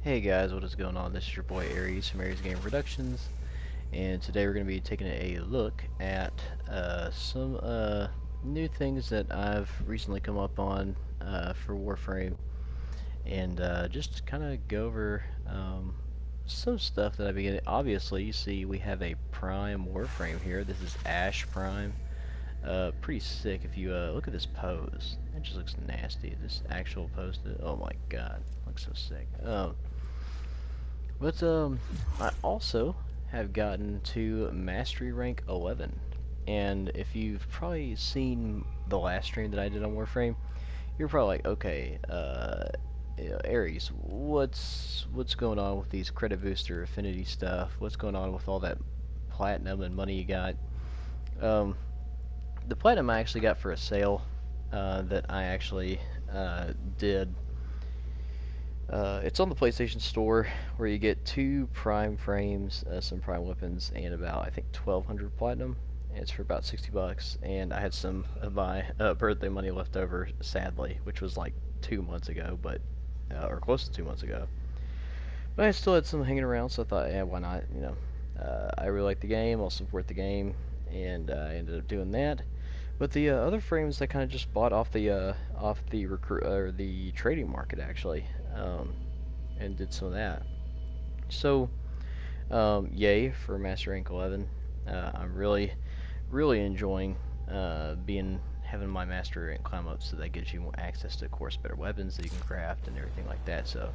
Hey guys, what is going on? This is your boy Aries from Aries Game Productions, and today we're going to be taking a look at some new things that I've recently come up on for Warframe, and just kind of go over some stuff that I've been getting. Obviously, you see we have a Prime Warframe here. This is Ash Prime. Pretty sick if you look at this pose. It just looks nasty. This actual pose, oh my god, looks so sick. But I also have gotten to Mastery Rank 11, and if you've probably seen the last stream that I did on Warframe, you're probably like, okay, Ares, what's going on with these credit booster affinity stuff? What's going on with all that platinum and money you got? The platinum I actually got for a sale that I actually did. It's on the PlayStation Store, where you get 2 Prime frames, some Prime weapons, and about, I think, 1,200 platinum. It's for about 60 bucks, and I had some of my birthday money left over, sadly, which was like 2 months ago, but or close to 2 months ago. But I still had some hanging around, so I thought, yeah, why not? You know, I really like the game. I'll support the game, and I ended up doing that. But the other frames I kind of just bought off the the trading market, actually, and did some of that. So, yay for Master Rank 11. I'm really enjoying having my Master Rank climb up, so that gives you more access to, of course, better weapons that you can craft and everything like that. So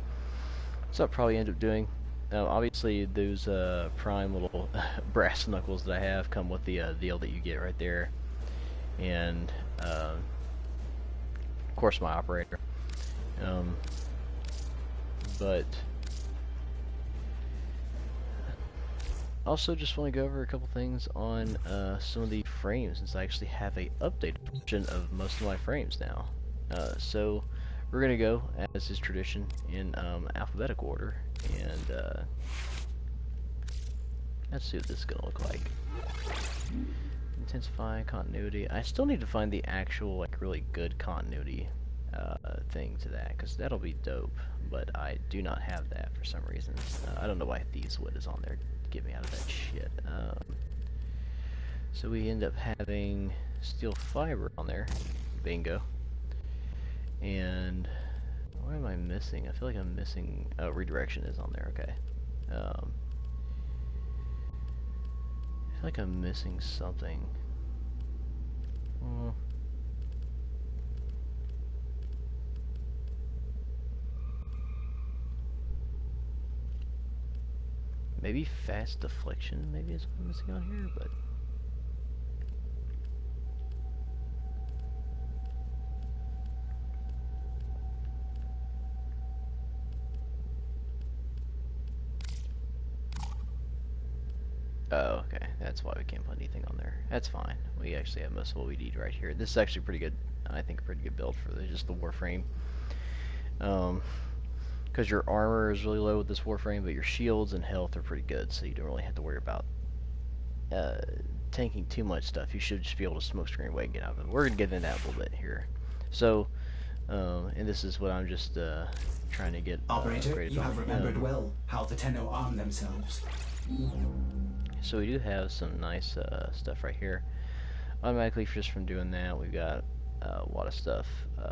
I'll probably end up doing. Obviously, those prime little brass knuckles that I have come with the deal that you get right there. And of course my operator, but also just want to go over a couple things on some of the frames, since I actually have a updated version of most of my frames now. So we're gonna go, as is tradition, in alphabetical order, and let's see what this is gonna look like. Intensify continuity. I still need to find the actual, like, really good continuity thing to that, because that'll be dope, but I do not have that for some reason. I don't know why Thieves-Wood is on there. Get me out of that shit. So we end up having Steel Fiber on there. Bingo. And what am I missing? I feel like I'm missing... Oh, Redirection is on there. Okay. I feel like I'm missing something. Maybe Fast Deflection maybe is what I'm missing on here, but... Oh, okay. That's why we can't put anything on there. That's fine. We actually have most of what we need right here. This is actually pretty good. I think a pretty good build for just the Warframe. Because your armor is really low with this Warframe, but your shields and health are pretty good, so you don't really have to worry about tanking too much stuff. You should just be able to smoke screen away and get out of it. We're going to get into that a little bit here. So, and this is what I'm just trying to get Operator, you have remembered well how the Tenno arm themselves. So we do have some nice stuff right here. Automatically, just from doing that, we've got a lot of stuff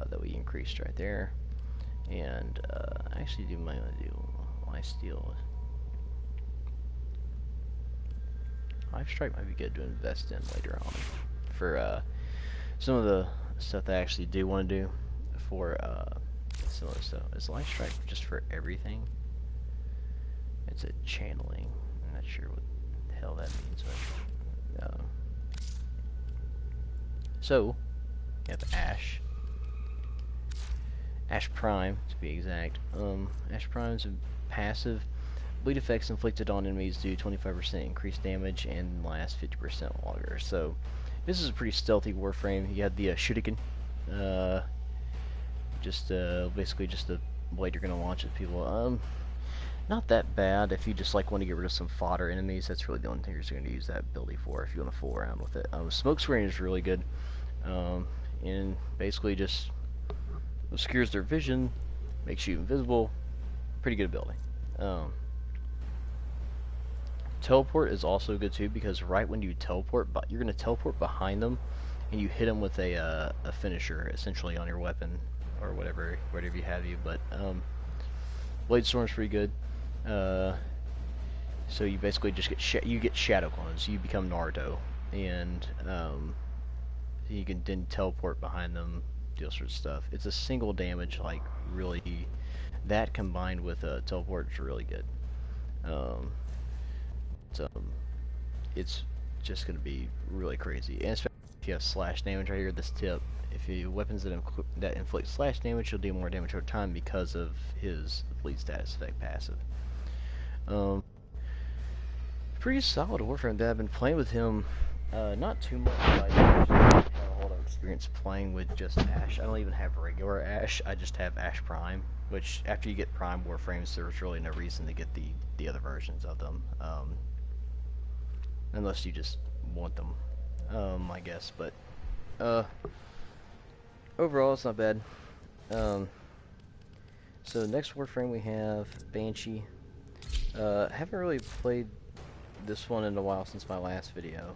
that we increased right there. And I actually might want to do Lifesteal. Lifestrike might be good to invest in later on for some of the stuff that I actually do want to do for some of the stuff. Is Lifestrike just for everything? It's a channeling. I'm not sure what the hell that means, but so you have Ash Prime, to be exact. Ash Prime is a passive. Bleed effects inflicted on enemies do 25% increased damage and last 50% longer. So this is a pretty stealthy Warframe. You had the shuriken, basically just a blade you're gonna launch at people. Not that bad if you just like want to get rid of some fodder enemies. That's really the only thing you're going to use that ability for if you want to fool around with it. Smoke screen is really good, and basically just obscures their vision, makes you invisible, pretty good ability. Um, Teleport is also good too because right when you teleport, but you're gonna teleport behind them, and you hit them with a finisher essentially on your weapon or whatever you have you. But Blade Storm's pretty good. Uh, so you basically just get shadow clones. You become Naruto, and you can then teleport behind them, deal sorts of stuff. It's a single damage, like really. That combined with teleport is really good. Um, so it's just going to be really crazy. And especially if you have slash damage right here, this tip. If you weapons that inflict slash damage, you'll do more damage over time because of his bleed status effect passive. Pretty solid Warframe. That I've been playing with him, not too much. I have a lot of experience playing with just Ash. I don't even have regular Ash. I just have Ash Prime. Which after you get Prime Warframes, there's really no reason to get the other versions of them, unless you just want them, I guess. But overall, it's not bad. So next Warframe we have Banshee. Haven't really played this one in a while since my last video.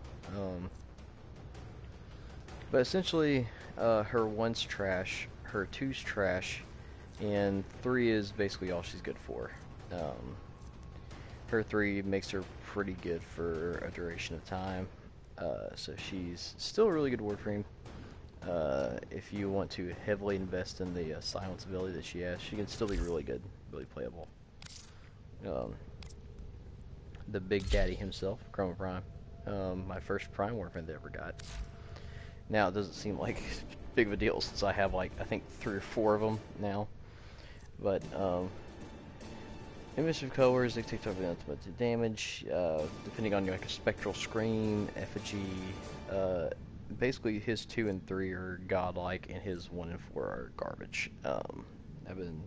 But essentially, her 1's trash, her 2's trash, and 3 is basically all she's good for. Her 3 makes her pretty good for a duration of time. So she's still a really good Warframe. If you want to heavily invest in the silence ability that she has, she can still be really good, really playable. The Big Daddy himself, Chroma Prime. My first Prime Warframe that I ever got. Now it doesn't seem like big of a deal since I have like I think 3 or 4 of them now. But image of colors dictate over the ultimate damage, depending on like a spectral screen, effigy. Basically, his 2 and 3 are godlike, and his 1 and 4 are garbage. I've been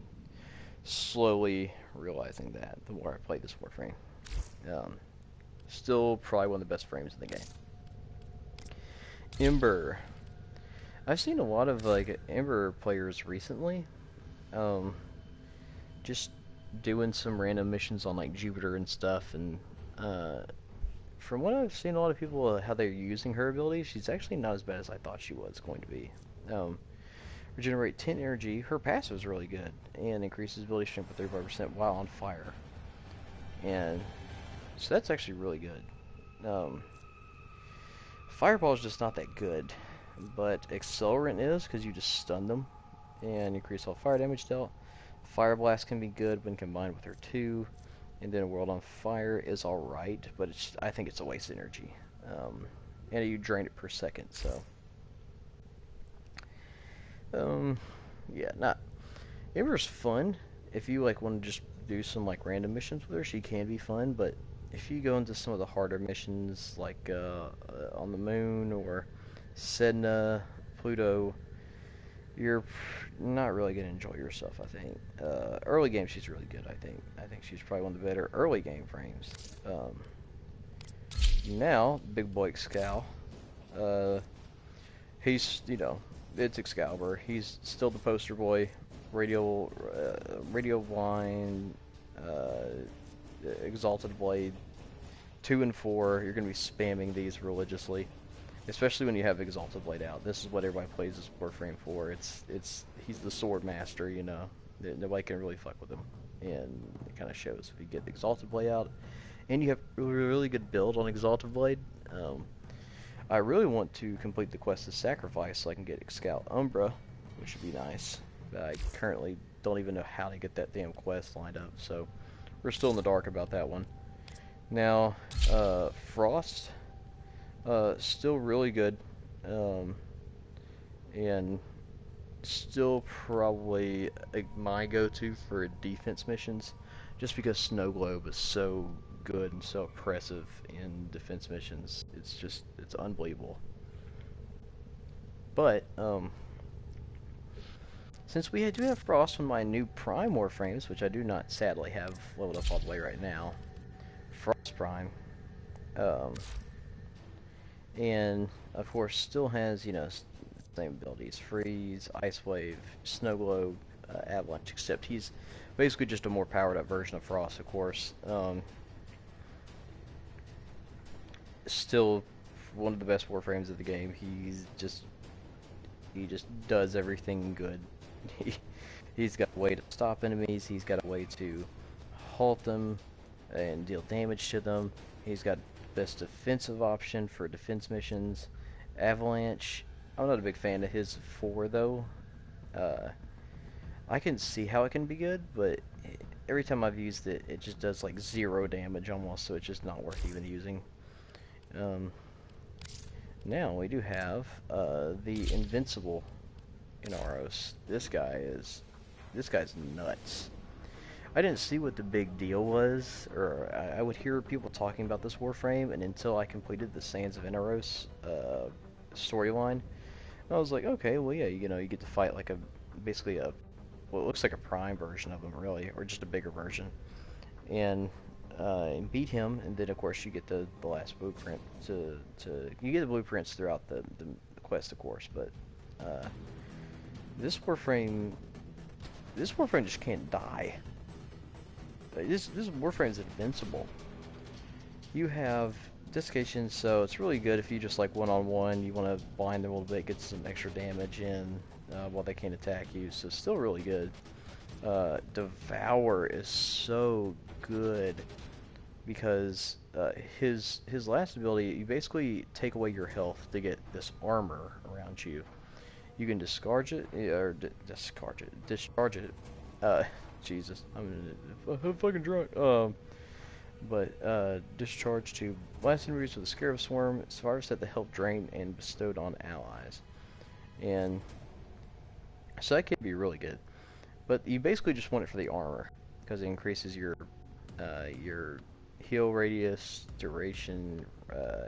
slowly realizing that the more I play this Warframe. Still probably one of the best frames in the game. Ember. I've seen a lot of like Ember players recently. Just doing some random missions on like Jupiter and stuff, and from what I've seen, a lot of people how they're using her abilities, she's actually not as bad as I thought she was going to be. Regenerate 10 energy. Her passive is really good and increases ability strength by 35% while on fire. And so that's actually really good. Fireball is just not that good, but Accelerant is because you just stun them and increase all fire damage dealt. Fire Blast can be good when combined with her 2, and then World on Fire is alright, but I think it's a waste of energy. And you drain it per second, so. Yeah, Ember's fun. If you like want to just do some like random missions with her, she can be fun, but if you go into some of the harder missions like on the moon or Sedna, Pluto, you're not really going to enjoy yourself, I think. Early game, she's really good, I think. I think she's probably one of the better early game frames. Now, Big Boy Excal. He's, it's Excalibur. He's still the poster boy. Radio Wine, Exalted Blade, 2 and 4. You're going to be spamming these religiously. Especially when you have Exalted Blade out. This is what everybody plays this Warframe for. He's the sword master, Nobody can really fuck with him. And it kind of shows if you get Exalted Blade out. And you have a really good build on Exalted Blade. I really want to complete the quest of Sacrifice so I can get Excal Umbra, which would be nice. But I currently don't even know how to get that damn quest lined up. So we're still in the dark about that one. Now, Frost. Still really good, and still probably my go-to for defense missions, just because Snow Globe is so good and so oppressive in defense missions. It's unbelievable. But since we do have Frost on my new Prime Warframes, which I do not sadly have leveled up all the way right now, Frost Prime. And of course still has same abilities: freeze, ice wave, snow globe, avalanche, except he's Basically, just a more powered up version of Frost, of course. Still one of the best Warframes of the game. He just does everything good. He's got a way to stop enemies. He's got a way to halt them and deal damage to them. He's got best defensive option for defense missions. Avalanche. I'm not a big fan of his 4 though. I can see how it can be good, but every time I've used it, it just does like 0 damage almost, so it's just not worth even using. Now we do have the Invincible Inaros. This guy's nuts. I didn't see what the big deal was, or I would hear people talking about this Warframe, and until I completed the Sands of Inaros storyline, I was like, okay, well yeah, you know, you get to fight like basically what looks like a prime version of him, really, or just a bigger version, and beat him, and then of course you get the last blueprint you get the blueprints throughout the quest, of course, but this Warframe just can't die. This Warframe is invincible. You have desiccation, so it's really good if you just like one-on-one, you want to blind them a little bit, get some extra damage in while they can't attack you, so still really good. Devour is so good because his last ability, you basically take away your health to get this armor around you. You can discharge it, or discharge it. Jesus, I'm fucking drunk. Discharge to blast enemies with a Scarab Swarm, survivors set the health drain and bestowed on allies. And so that can be really good. But you basically just want it for the armor, because it increases your heal radius, duration,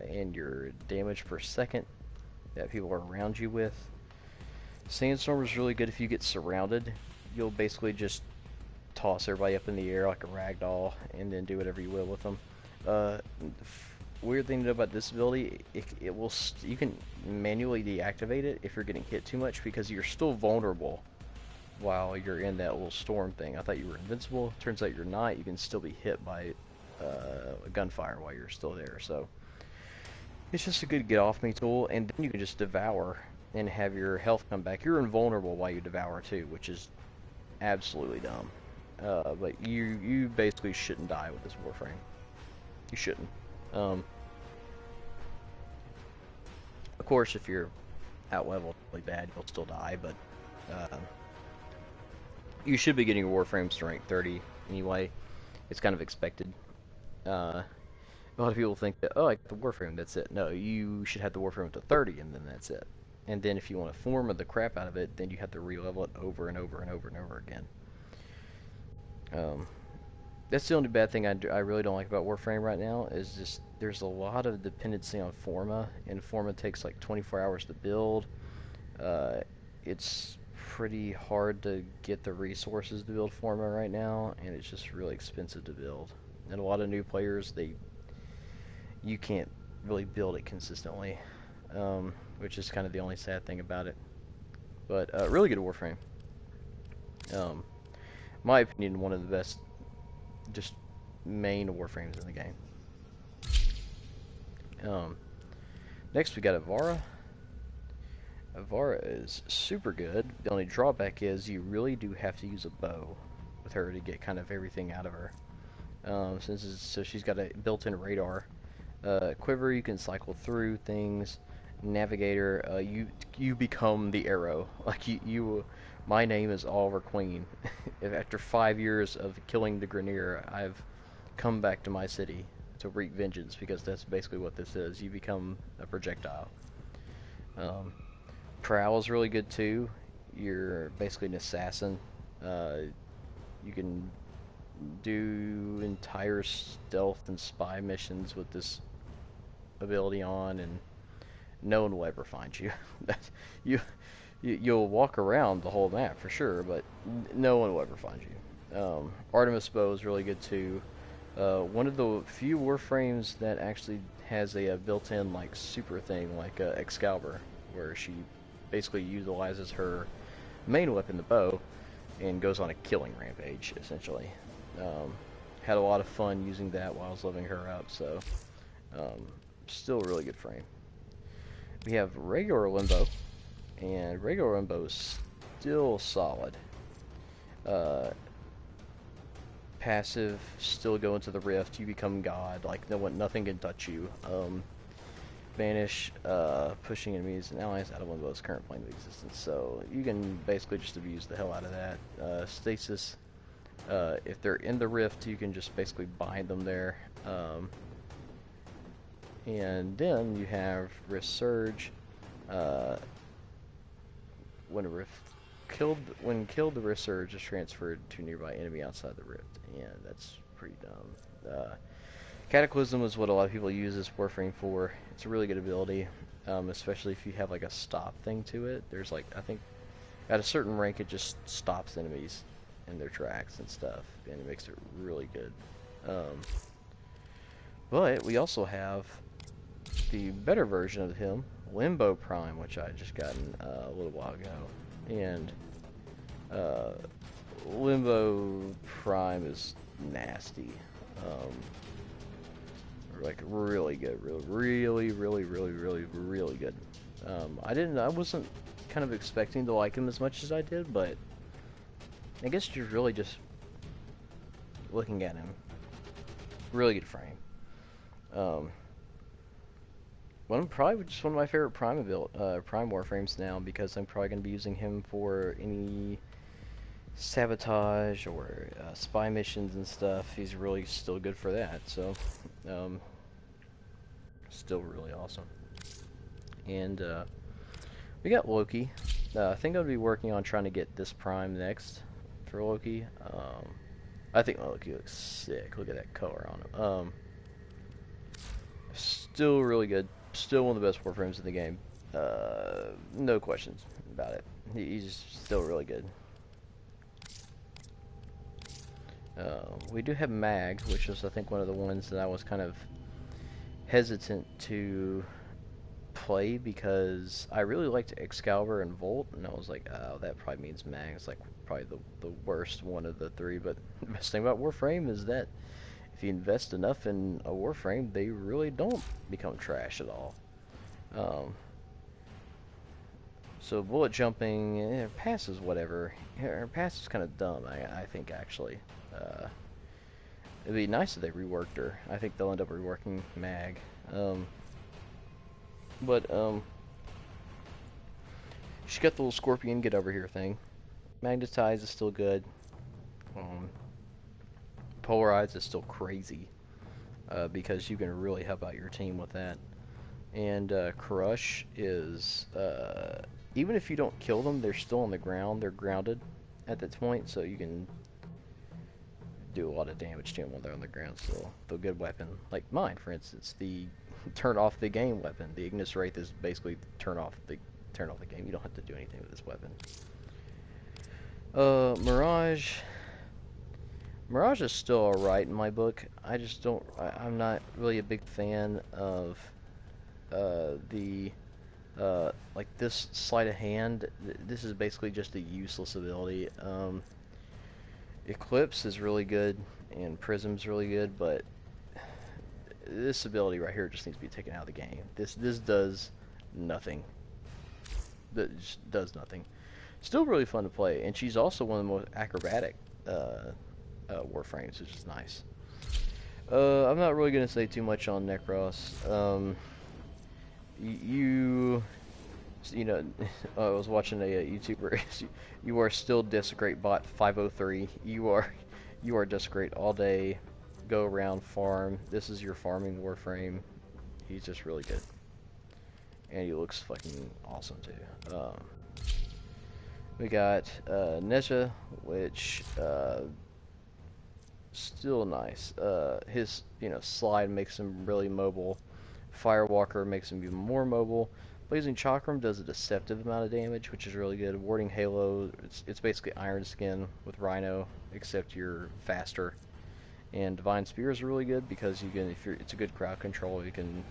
and your damage per second that people are around you with. Sandstorm is really good if you get surrounded. You'll basically just toss everybody up in the air like a rag doll and then do whatever you will with them. Weird thing to know about this ability, you can manually deactivate it if you're getting hit too much, because you're still vulnerable while you're in that little storm thing. I thought you were invincible. Turns out you're not. You can still be hit by gunfire while you're still there. So it's just a good get off me tool, and then you can just devour and have your health come back. You're invulnerable while you devour too, which is absolutely dumb. But you basically shouldn't die with this Warframe. You shouldn't. Of course, if you're out leveled really bad, you'll still die, but you should be getting your Warframes to rank 30 anyway. It's kind of expected. A lot of people think that, oh, I got the Warframe, that's it. No, you should have the Warframe to 30, and then that's it. And then if you want to form the crap out of it, then you have to re-level it over and over and over and over again. That's the only bad thing I really don't like about Warframe right now, is just there's a lot of dependency on Forma, and Forma takes like 24 hours to build. It's pretty hard to get the resources to build Forma right now, and it's just really expensive to build. And a lot of new players, you can't really build it consistently, which is kind of the only sad thing about it. But really good Warframe. My opinion, one of the best just main Warframes in the game. Next we got Avara. Avara is super good. The only drawback is you really do have to use a bow with her to get kind of everything out of her. So she's got a built-in radar. Quiver, you can cycle through things. Navigator, you become the arrow. Like my name is Oliver Queen. After 5 years of killing the Grenier, I've come back to my city to wreak vengeance, because that's basically what this is. You become a projectile. Prowl is really good too. You're basically an assassin. You can do entire stealth and spy missions with this ability on, and no one will ever find you. You'll walk around the whole map for sure, but no one will ever find you. Artemis Bow is really good too. One of the few Warframes that actually has a built-in like super thing, like Excalibur, where she basically utilizes her main weapon, the bow, and goes on a killing rampage, essentially. Had a lot of fun using that while I was leveling her up, so still a really good frame. We have regular Limbo, and regular Limbo is still solid. Passive, still go into the rift, you become God, like nothing can touch you. Banish, pushing enemies and allies out of Limbo's current plane of existence, so you can basically just abuse the hell out of that. Stasis, if they're in the rift, you can just basically bind them there. And then you have Rift Surge. When killed, the Rift Surge is transferred to a nearby enemy outside the rift, and that's pretty dumb. Cataclysm is what a lot of people use this Warframe for. It's a really good ability, especially if you have like a stop thing to it. There's like, I think at a certain rank it just stops enemies in their tracks and stuff, and it makes it really good. But we also have the better version of him, Limbo Prime, which I just gotten a little while ago, and Limbo Prime is nasty. Like really good, really good. I wasn't kind of expecting to like him as much as I did, but I guess you're really just looking at him. Really good frame. Probably just one of my favorite Prime Warframes now, because I'm probably going to be using him for any sabotage or spy missions and stuff. He's really still good for that, so still really awesome. And we got Loki. I think I'll be working on trying to get this Prime next for Loki. I think Loki looks sick. Look at that color on him. Still really good. Still one of the best Warframes in the game. No questions about it. He's still really good. We do have Mag, which is I think one of the ones that I was kind of hesitant to play because I really liked Excalibur and Volt, and I was like, oh, that probably means Mag. It's like probably the worst one of the three, but the best thing about Warframe is that if you invest enough in a Warframe, they really don't become trash at all. So bullet jumping, passes whatever. Her pass is kind of dumb, I think, actually. It'd be nice if they reworked her. I think they'll end up reworking Mag. She got the little scorpion get over here thing. Magnetize is still good. Polarize is still crazy, because you can really help out your team with that. And Crush is, even if you don't kill them, they're still on the ground. They're grounded at that point, so you can do a lot of damage to them while they're on the ground still. The good weapon, like mine, for instance, the turn off the game weapon. The Ignis Wraith is basically turn off the game. You don't have to do anything with this weapon. Mirage is still alright in my book. I just don't. I'm not really a big fan of like this sleight of hand. This is basically just a useless ability. Eclipse is really good and Prism's really good, but this ability right here just needs to be taken out of the game. This does nothing. That just does nothing. Still really fun to play, and she's also one of the most acrobatic Warframes, which is nice. I'm not really gonna say too much on Necros. You know, I was watching a YouTuber. You are still Desecrate Bot 503. You are Desecrate all day. Go around, farm. This is your farming Warframe. He's just really good, and he looks fucking awesome too. We got Nesha, which still nice. His slide makes him really mobile. Firewalker makes him even more mobile. Blazing Chakram does a deceptive amount of damage, which is really good. Warding Halo, it's basically Iron Skin with Rhino, except you're faster. And Divine Spear is really good because you can, it's a good crowd control, you can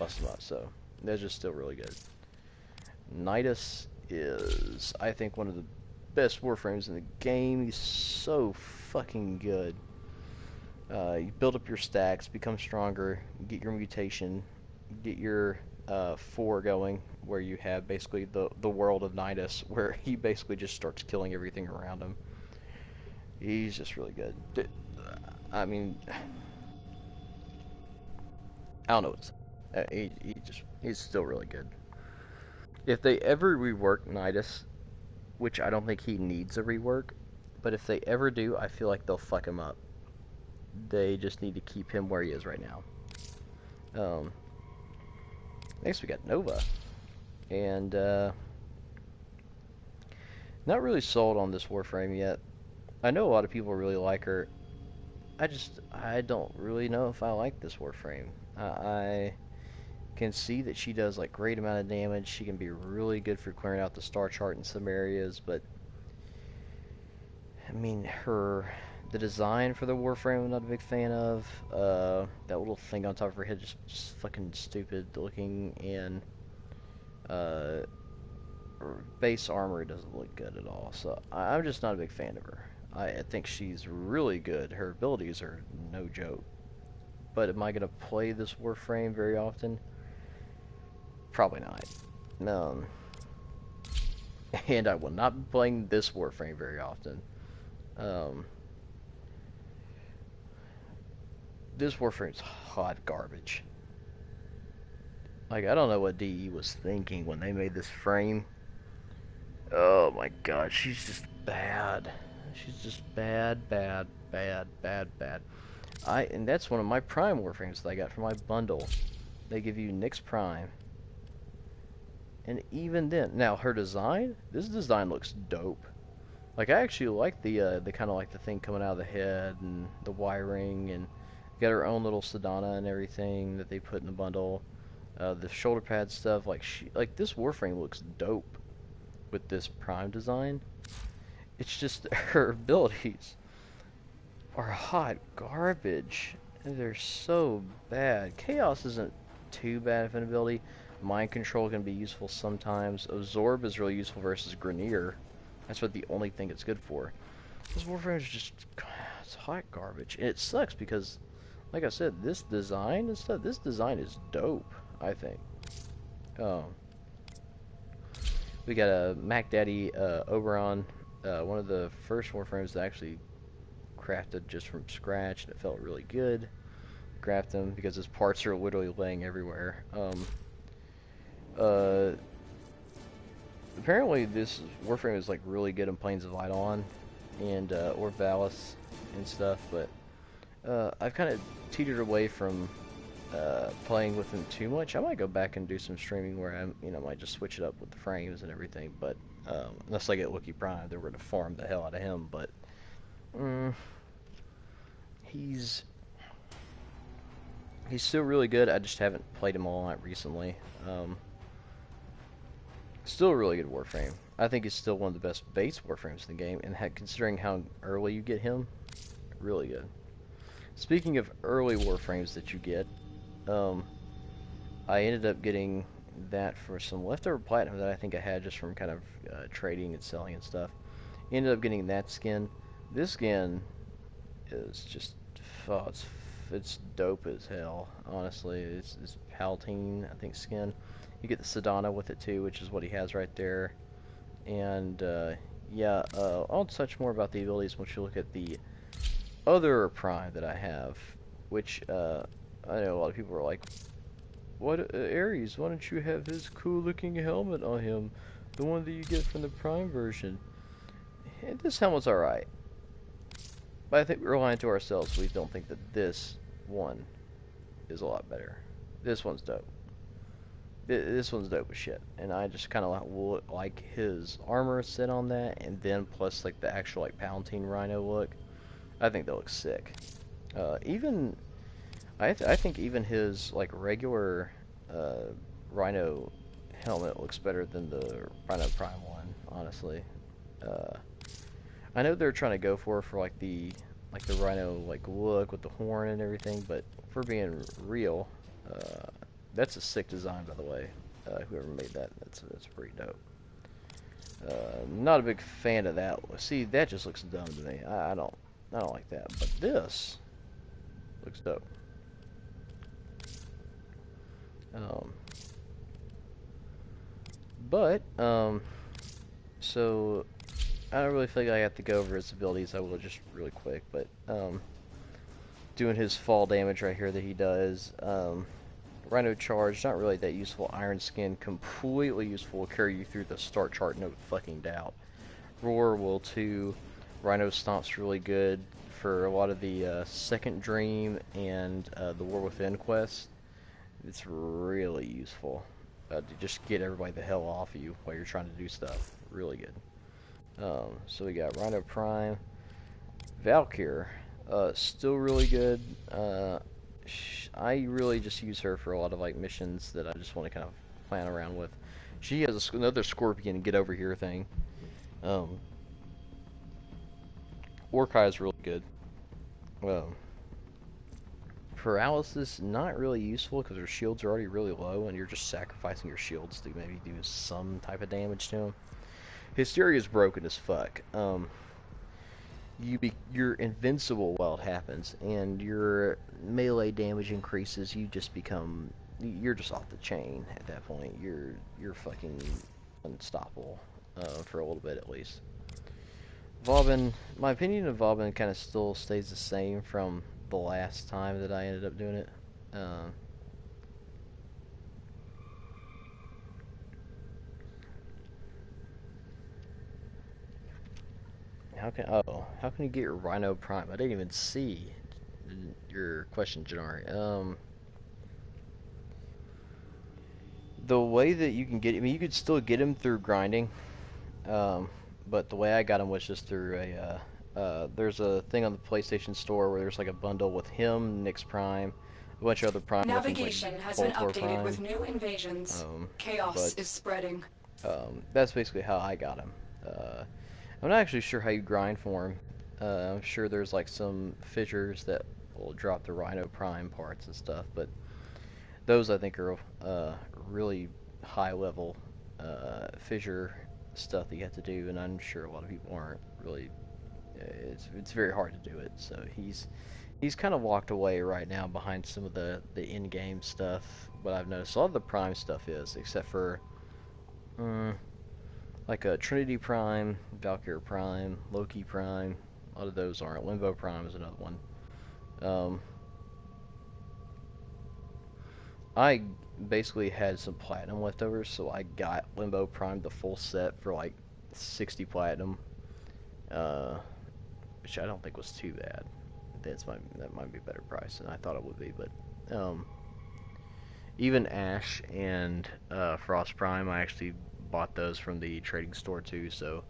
bust them up. So that's just still really good. Nidus is, I think, one of the best Warframes in the game. He's so fucking good. You build up your stacks, become stronger, get your mutation, get your 4 going, where you have basically the world of Nidus, where he basically just starts killing everything around him. He's just really good. I mean, I don't know what's. He's still really good. If they ever rework Nidus, which I don't think he needs a rework, but if they ever do, I feel like they'll fuck him up. They just need to keep him where he is right now. Next we got Nova, and not really sold on this Warframe yet. I know a lot of people really like her. I don't really know if I like this Warframe. I can see that she does like great amount of damage. She can be really good for clearing out the star chart in some areas, but I mean the design for the Warframe I'm not a big fan of. That little thing on top of her head just fucking stupid looking, and base armor doesn't look good at all. So I'm just not a big fan of her. I think she's really good. Her abilities are no joke. But am I gonna play this Warframe very often? Probably not. And I will not be playing this Warframe very often. This Warframe's hot garbage. Like, I don't know what DE was thinking when they made this frame. Oh my god, she's just bad. She's just bad, bad, bad, bad, bad. And that's one of my Prime Warframes that I got from my bundle. They give you Nyx Prime. And even then, now her design, this design looks dope. Like, I actually like the kind of like the thing coming out of the head and the wiring, and got her own little Sedana and everything that they put in the bundle. The shoulder pad stuff, like this Warframe looks dope with this Prime design. It's just her abilities are hot garbage. They're so bad. Chaos isn't too bad of an ability. Mind control can be useful sometimes. Absorb is really useful versus Grenier. That's what the only thing it's good for. This Warframe is just, it's hot garbage. And it sucks because, like I said, this design and stuff, this design is dope, I think. We got a Mac Daddy Oberon, one of the first Warframes that actually crafted just from scratch, and it felt really good. Craft them because his parts are literally laying everywhere. Apparently this Warframe is like really good in Plains of Eidolon and or Valis and stuff, but I've kind of teetered away from playing with him too much. I might go back and do some streaming where I might just switch it up with the frames and everything, but unless I get Wookiee Prime, they're going to farm the hell out of him, but he's still really good. I just haven't played him a lot recently. Still a really good Warframe. I think he's still one of the best base Warframes in the game, and considering how early you get him, really good. Speaking of early Warframes that you get, I ended up getting that for some leftover platinum that I think I had just from kind of trading and selling and stuff. Ended up getting that skin. This skin is just, oh, it's dope as hell. Honestly, it's Palpatine, I think, skin. You get the Sedana with it too, which is what he has right there. And yeah, I'll touch more about the abilities once you look at the other Prime that I have, which I know a lot of people are like, "What, Ares? Why don't you have his cool-looking helmet on him, the one that you get from the Prime version?" And this helmet's alright, but I think we're lying to ourselves. We don't think that this one is a lot better. This one's dope. This one's dope as shit, and I just kind of like his armor set on that, and then plus like the actual like Palpatine Rhino look. I think that looks sick. Even I think even his like regular Rhino helmet looks better than the Rhino Prime one, honestly. I know they're trying to go for like the Rhino like look with the horn and everything, but if we're being real, that's a sick design, by the way. Whoever made that, that's pretty dope. Not a big fan of that. See, that just looks dumb to me. I don't like that. But this looks dope. Um, so I don't really feel like I have to go over his abilities. I will just really quick, but doing his fall damage right here that he does. Rhino Charge, not really that useful. Iron Skin, completely useful. Will carry you through the start chart, no fucking doubt. Roar will too. Rhino Stomp's really good for a lot of the Second Dream and the War Within quest. It's really useful to just get everybody the hell off of you while you're trying to do stuff. Really good. So we got Rhino Prime. Valkyr, still really good. I really just use her for a lot of like missions that I just want to kind of plan around with. She has another Scorpion get over here thing. Orkai is really good. Paralysis, not really useful because her shields are already really low and you're just sacrificing your shields to maybe do some type of damage to them. Hysteria is broken as fuck. You're invincible while it happens, and your melee damage increases. You're just off the chain at that point. You're fucking unstoppable for a little bit at least. Vauban, my opinion of Vauban kind of still stays the same from the last time that I ended up doing it. How can you get your Rhino Prime? I didn't even see your question, Janari. The way that you can get, I mean, you could still get him through grinding, but the way I got him was just through there's a thing on the PlayStation Store where there's like a bundle with him, Nyx Prime, a bunch of other Prime Navigation weapons, like has been Voltor updated Prime. with new invasions. Chaos is spreading. That's basically how I got him. I'm not actually sure how you grind for him. I'm sure there's like some fissures that will drop the Rhino Prime parts and stuff, but those I think are really high level fissure stuff that you have to do, and I'm sure a lot of people aren't really. It's very hard to do it, so he's kind of locked away right now behind some of the in-game stuff. But I've noticed a lot of the Prime stuff is, except for like a Trinity Prime, Valkyr Prime, Loki Prime. A lot of those aren't. Limbo Prime is another one. I basically had some platinum leftovers, so I got Limbo Prime the full set for like 60 platinum, which I don't think was too bad. That might be a better price than I thought it would be, but even Ash and Frost Prime, I actually bought those from the trading store too. So,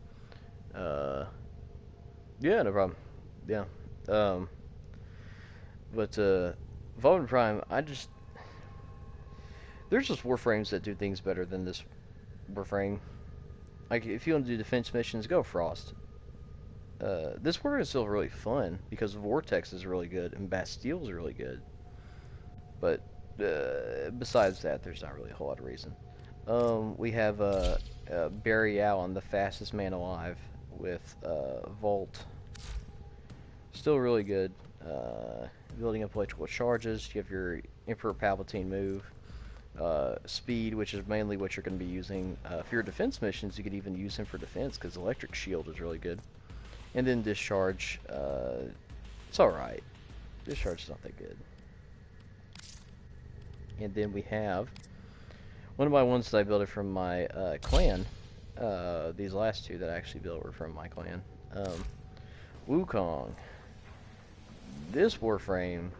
yeah, no problem. Yeah, but Vulcan Prime, there's just Warframes that do things better than this Warframe. Like, if you want to do defense missions, go Frost. This Warframe is still really fun because Vortex is really good and Bastille is really good. But besides that, there's not really a whole lot of reason. We have Barry Allen, the fastest man alive, with Volt. Still really good. Building up electrical charges. You have your Emperor Palpatine move. Speed, which is mainly what you're going to be using. For your defense missions, you could even use him for defense because Electric Shield is really good. And then Discharge, it's alright. Discharge is not that good. And then we have one of my ones that I built it from my clan. These last two that I actually built were from my clan. Wukong. This Warframe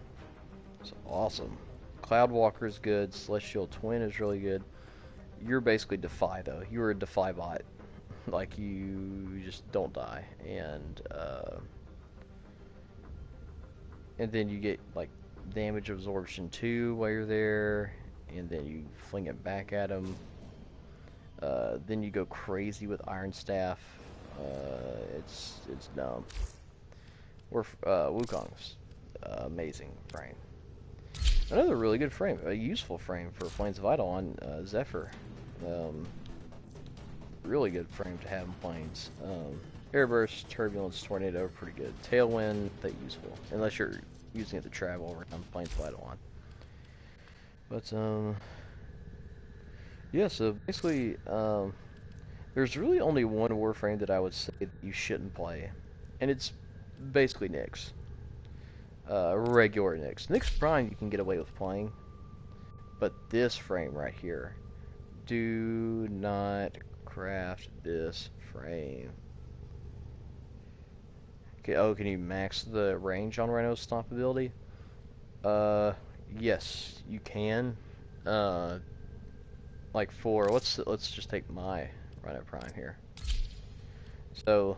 is awesome. Cloudwalker is good. Celestial Twin is really good. You're basically Defy though. You're a Defy bot. Like, you just don't die. And then you get like damage absorption 2 while you're there, and then you fling it back at him. Then you go crazy with Iron Staff. It's dumb. Wukong's amazing frame. Another really good frame, a useful frame for Plains of Idle on Zephyr. really good frame to have in planes. Airburst, turbulence, tornado, pretty good. Tailwind, that useful, unless you're using it to travel around planes flight on. But yeah. So basically, there's really only one Warframe that I would say that you shouldn't play, and it's basically Nyx. Regular Nyx. Nyx Prime you can get away with playing, but this frame right here, do not craft this frame. Okay, oh, can you max the range on Rhino's Stomp ability? Yes, you can. Like for let's just take my Rhino Prime here. So,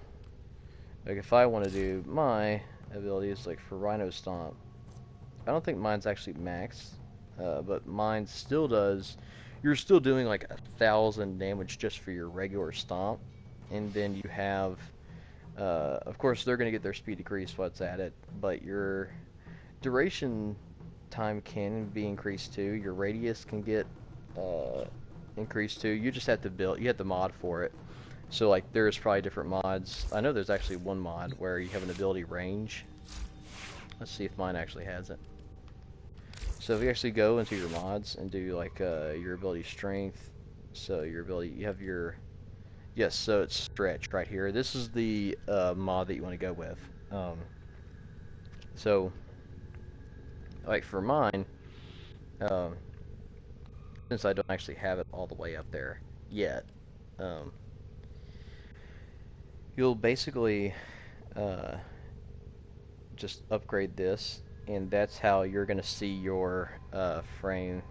like if I want to do my abilities, like for Rhino Stomp, I don't think mine's actually maxed, but mine still does. You're still doing like 1,000 damage just for your regular stomp, and then you have, of course, they're going to get their speed decreased while it's at it, but your duration time can be increased too. Your radius can get increased too. You just have to build. You have to mod for it. So like, there's probably different mods. I know there's actually one mod where you have an ability range. Let's see if mine actually has it. So if you actually go into your mods and do like your ability strength, so your ability, you have your, yes, so it's stretch right here. This is the mod that you want to go with. So like for mine, since I don't actually have it all the way up there yet, you'll basically just upgrade this, and that's how you're going to see your frame.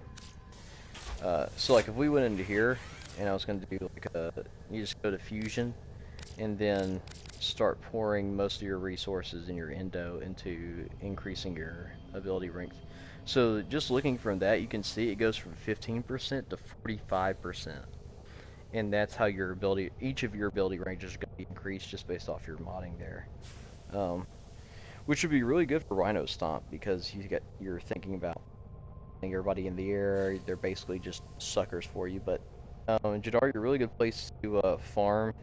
So like if we went into here and I was going to do like you just go to fusion and then start pouring most of your resources in your endo into increasing your ability rank. So just looking from that, you can see it goes from 15% to 45%, and that's how your ability, each of your ability ranges are going to be increased just based off your modding there. Which would be really good for Rhino Stomp, because you're thinking about everybody in the air. They're basically just suckers for you. But Jadar, you're a really good place to farm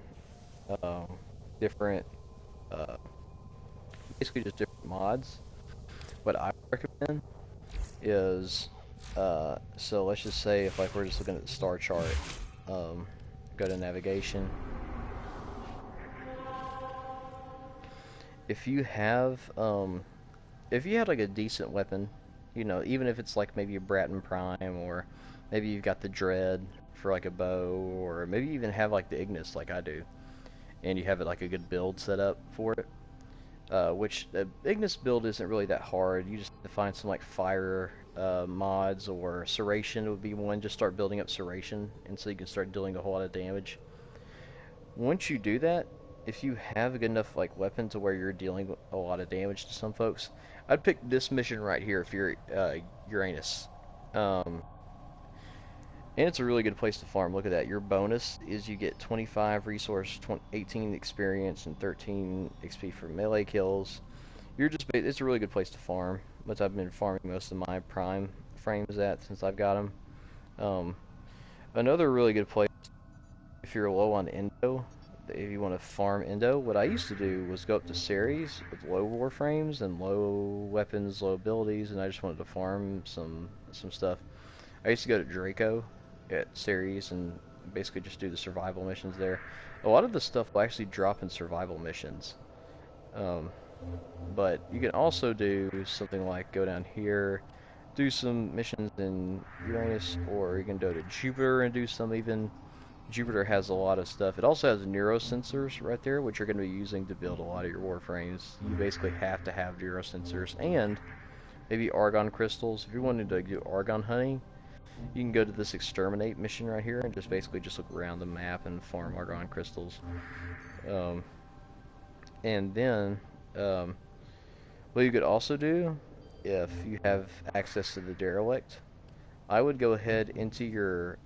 different, basically just different mods. What I recommend is, so let's just say if like we're just looking at the star chart, go to navigation. If you have like a decent weapon, you know, even if it's like maybe a Bratton Prime, or maybe you've got the Dread for like a bow, or maybe you even have like the Ignis like I do, and you have it like a good build set up for it, which the Ignis build isn't really that hard. You just have to find some like fire mods, or Serration would be one. Just start building up Serration, and so you can start dealing a whole lot of damage. Once you do that, if you have a good enough like weapon to where you're dealing a lot of damage to some folks, I'd pick this mission right here if you're Uranus. And it's a really good place to farm. Look at that. Your bonus is you get 25 resource, 18 experience, and 13 XP for melee kills. It's a really good place to farm, which I've been farming most of my prime frames at since I've got them. Another really good place, if you're low on endo, if you want to farm endo, what I used to do was go up to Ceres with low warframes and low weapons, low abilities, and I just wanted to farm some stuff. I used to go to Draco at Ceres and basically just do the survival missions there. A lot of the stuff will actually drop in survival missions. But you can also do something like go down here, do some missions in Uranus, or you can go to Jupiter and do some even. Jupiter has a lot of stuff. It also has neurosensors right there, which you're going to be using to build a lot of your warframes. You basically have to have neurosensors, and maybe argon crystals. If you wanted to do argon hunting, you can go to this exterminate mission right here and just basically just look around the map and farm argon crystals. And then what you could also do, if you have access to the derelict, I would go ahead into your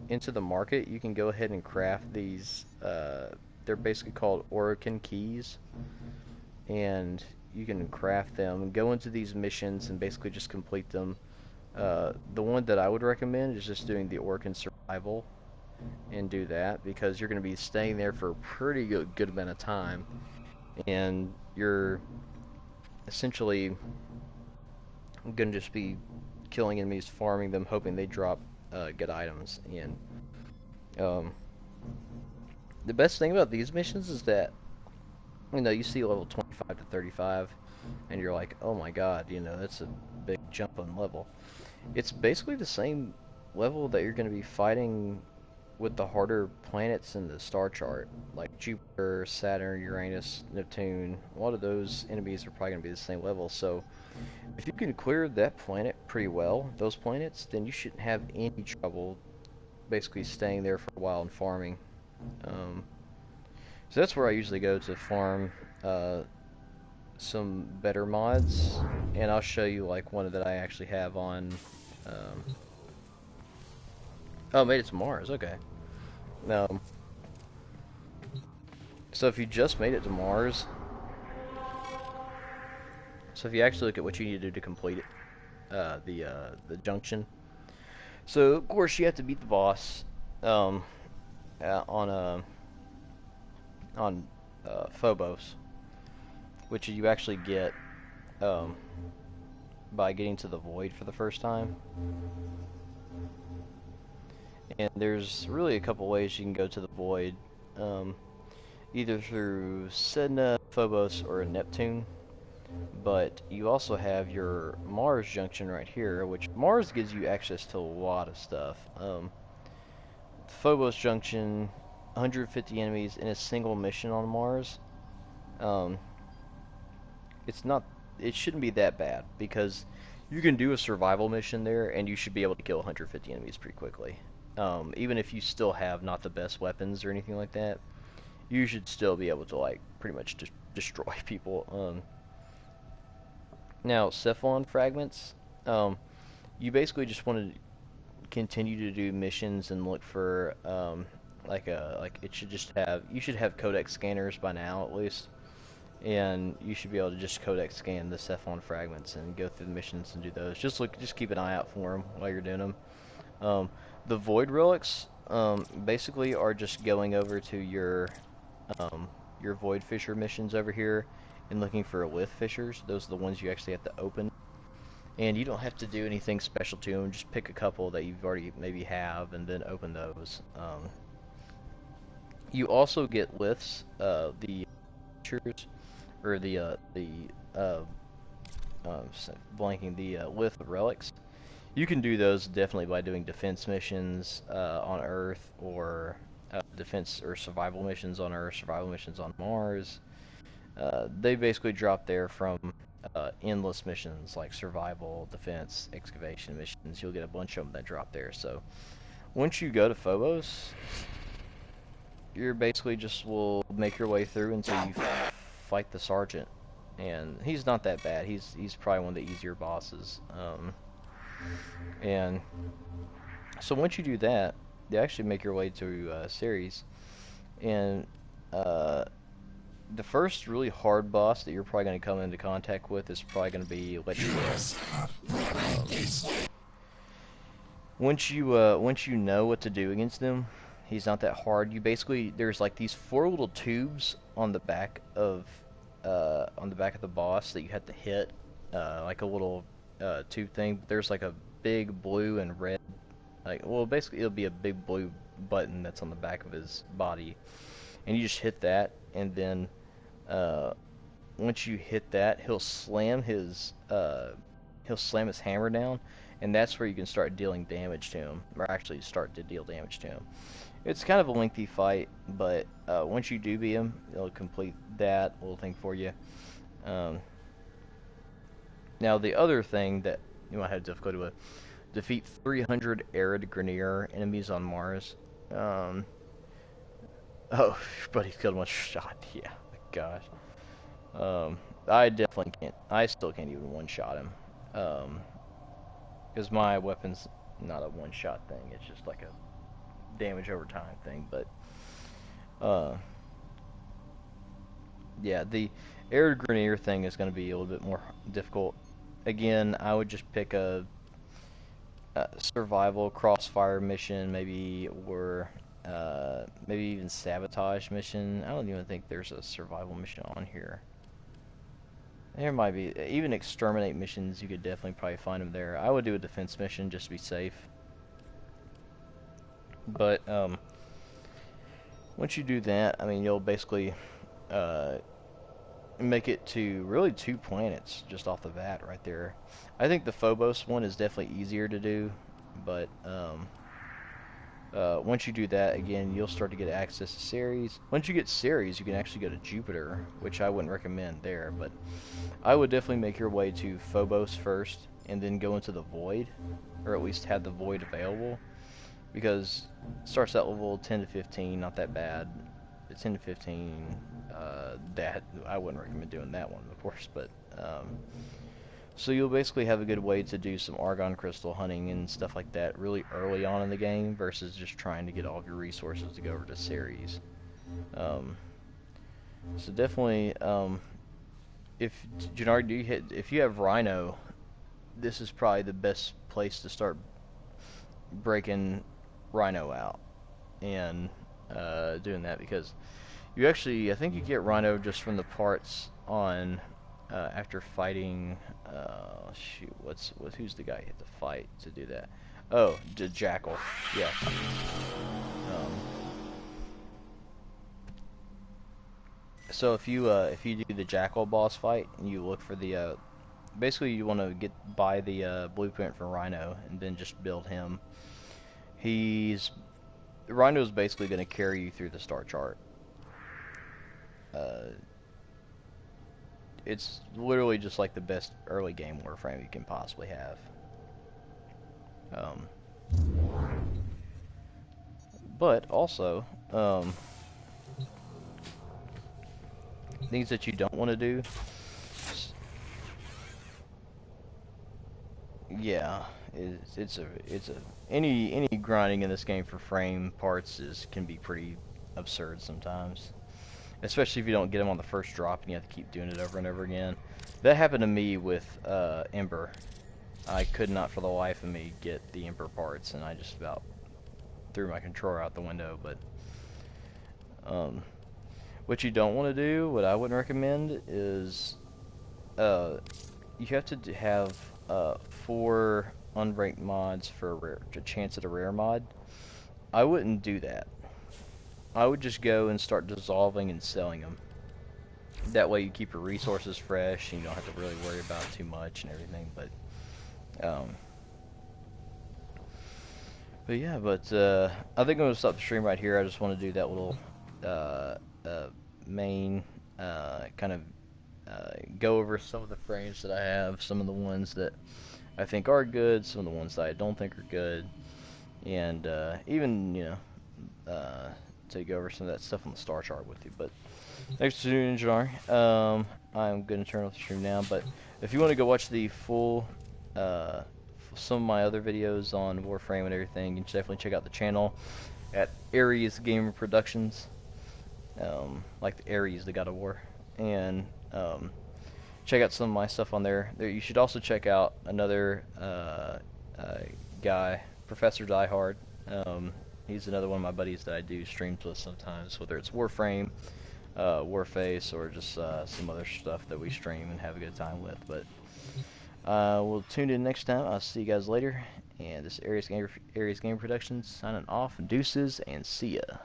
into the market. You can go ahead and craft these. They're basically called Orokin keys, and you can craft them, go into these missions, and basically just complete them. The one that I would recommend is just doing the Orokin survival, and do that, because you're going to be staying there for a pretty good amount of time, and you're essentially going to just be killing enemies, farming them, hoping they drop good items. And the best thing about these missions is that, you know, you see level 25 to 35, and you're like, oh my god, you know, that's a big jump on level. It's basically the same level that you're going to be fighting with the harder planets in the star chart, like Jupiter, Saturn, Uranus, Neptune. A lot of those enemies are probably going to be the same level, so if you can clear that planet pretty well, those planets, then you shouldn't have any trouble basically staying there for a while and farming. So that's where I usually go to farm some better mods, and I'll show you like one that I actually have on. Oh, made it to Mars. Okay. So if you just made it to Mars, so if you actually look at what you need to do to complete it, the junction. So of course you have to beat the boss on Phobos, which you actually get by getting to the Void for the first time. And there's really a couple ways you can go to the Void, either through Sedna, Phobos, or Neptune. But you also have your Mars junction right here, which Mars gives you access to a lot of stuff. Phobos junction, 150 enemies in a single mission on Mars. It shouldn't be that bad, because you can do a survival mission there and you should be able to kill 150 enemies pretty quickly. Even if you still have not the best weapons or anything like that, you should still be able to like pretty much just destroy people. Now, Cephalon fragments, you basically just want to continue to do missions and look for you should have codex scanners by now at least, and you should be able to just codex scan the Cephalon fragments and go through the missions and do those. Just keep an eye out for them while you're doing them. The Void relics basically are just going over to your Void Fisher missions over here and looking for Lith Fissures. Those are the ones you actually have to open. And you don't have to do anything special to them. Just pick a couple that you've already maybe have and then open those. You also get Liths, the fissures, or blanking, the Lith relics. You can do those definitely by doing defense missions on Earth, or defense or survival missions on Earth, survival missions on Mars. They basically drop there from endless missions like survival, defense, excavation missions. You'll get a bunch of them that drop there. So once you go to Phobos, you're basically just will make your way through until you fight the Sergeant, and he's not that bad. He's probably one of the easier bosses. And so once you do that, you actually make your way to Ceres, and the first really hard boss that you're probably going to come into contact with is probably going to be Electric. Once you know what to do against him, he's not that hard. You basically, there's like these 4 little tubes on the back of the boss that you have to hit, like a little tube thing. There's like a big blue and red, basically it'll be a big blue button that's on the back of his body, and you just hit that, and then once you hit that, he'll slam his hammer down, and that's where you can start dealing damage to him, or actually start to deal damage to him. It's kind of a lengthy fight, but once you do beat him, it'll complete that little thing for you. Now the other thing that you might have difficulty with, defeat 300 arid Grenier enemies on Mars. Oh, but he's killed one shot. Yeah, gosh. I definitely can't. I still can't even one-shot him. Because my weapon's not a one-shot thing. It's just like a damage over time thing. But yeah, the arid Grenier thing is going to be a little bit more difficult. Again, I would just pick a survival crossfire mission, maybe, or maybe even sabotage mission. I don't even think there's a survival mission on here. There might be. Even exterminate missions, you could definitely probably find them there. I would do a defense mission just to be safe. But, once you do that, I mean, you'll basically, make it to really 2 planets just off the bat right there. I think the Phobos one is definitely easier to do, but, once you do that, again, you'll start to get access to Ceres. Once you get Ceres, you can actually go to Jupiter, which I wouldn't recommend there, but I would definitely make your way to Phobos first, and then go into the Void, or at least have the Void available, because it starts at level 10 to 15, not that bad. 10 to 15, that I wouldn't recommend doing that one, of course, but, so you'll basically have a good way to do some Argon Crystal hunting and stuff like that really early on in the game versus just trying to get all of your resources to go over to Ceres. So definitely, if Janard, if you have Rhino, this is probably the best place to start breaking Rhino out and doing that, because you actually, I think you get Rhino just from the parts on after fighting. Shoot, who's the guy you have to fight to do that? Oh, the Jackal. Yeah. So if you do the Jackal boss fight and you look for the basically you want to buy the blueprint for Rhino and then just build him. Rhino's basically going to carry you through the star chart. It's literally just like the best early game Warframe you can possibly have. But also, things that you don't want to do. Yeah, any grinding in this game for frame parts can be pretty absurd sometimes. Especially if you don't get them on the first drop and you have to keep doing it over and over again. That happened to me with Ember. I could not for the life of me get the Ember parts, and I just about threw my controller out the window. But what you don't want to do, what I wouldn't recommend, is you have to have 4 unranked mods for a chance at a rare mod. I wouldn't do that. I would just go and start dissolving and selling them. That way you keep your resources fresh and you don't have to really worry about it too much and everything. But yeah, I think I'm going to stop the stream right here. I just want to do that little main kind of go over some of the frames that I have, some of the ones that I think are good, some of the ones that I don't think are good, and even, you know, to go over some of that stuff on the star chart with you. But thanks for tuning in, Janari. I'm going to turn off the stream now, but if you want to go watch the full, some of my other videos on Warframe and everything, you can definitely check out the channel at Ares Gamer Productions, like the Ares, the God of War, and check out some of my stuff on there. You should also check out another guy, Professor Diehard. He's another one of my buddies that I do streams with sometimes, whether it's Warframe, Warface, or just some other stuff that we stream and have a good time with. But we'll tune in next time. I'll see you guys later. And this is Ares Game Productions signing off. Deuces and see ya.